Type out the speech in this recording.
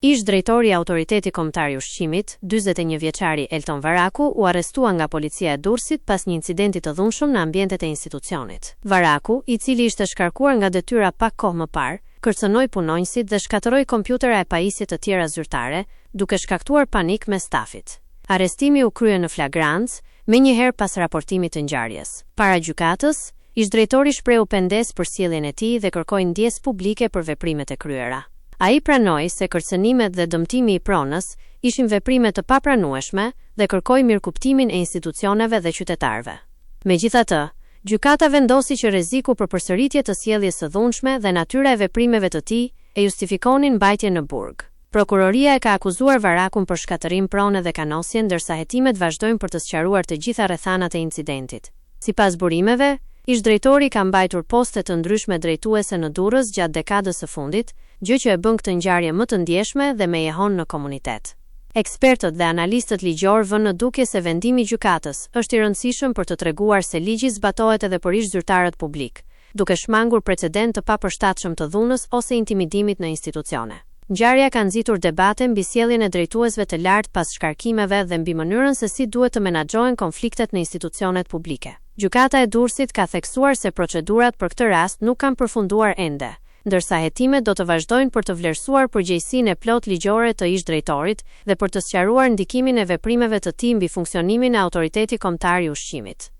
Ish drejtori i Autoriteti Kombëtar i Ushqimit, 41 vjeçari Elton Varaku, u arrestua nga policia e Durrësit pas një incidenti të dhunshëm në ambientet e institucionit. Varaku, i cili ishte shkarkuar nga detyra pak kohë më parë, kërcënoi punonjësit dhe shkatërroi kompjutera e pajisje të tjera zyrtare, duke shkaktuar panik mes stafit. Arrestimi u krye në flagrancë, menjëherë pas raportimit të ngjarjes. Para gjykatës, ish drejtori shprehu pendes për sjelljen e tij dhe kërkoi ndjesë publike për veprimet e kryera. Ai pranoi se kërcënimet dhe dëmtimi i pronës ishin veprime të papranueshme dhe kërkoi mirëkuptimin e institucioneve dhe qytetarëve. Megjithatë, gjykata vendosi që rreziku për përsëritje të sjelljes së dhunshme dhe natyra e veprimeve të tij e justifikonin mbajtjen në burg. Prokuroria e ka akuzuar Varakun për shkatërim prone dhe kanosje, ndërsa hetimet vazhdojnë për të sqaruar të gjitha rrethanat e incidentit. Sipas burimeve, ish drejtori ka mbajtur poste të ndryshme drejtuese në Durrës gjatë dekadës së fundit, gjë që e bën këtë ngjarje më të ndjeshme dhe me jehon në komunitet. Ekspertët dhe analistët ligjor vënë në dukje se vendimi i gjykatës është i rëndësishëm për të treguar se ligji zbatohet edhe për ish zyrtarët publik, duke shmangur precedent të papërshtatshëm të dhunës ose intimidimit në institucione. Ngjarja ka nxitur debate mbi sjelljen e drejtuesve të lartë pas shkarkimeve dhe mbi mënyrën se si duhet të menaxhohen konfliktet në institucionet publike. Gjykata e Durrësit ka theksuar se procedurat për këtë rast nuk kanë përfunduar ende, ndërsa hetimet do të vazhdojnë për të vlerësuar përgjegjësinë e plot ligjore të ish drejtorit dhe për të sqaruar ndikimin e veprimeve të tij mbi funksionimin e Autoriteti Kombëtar i Ushqimit.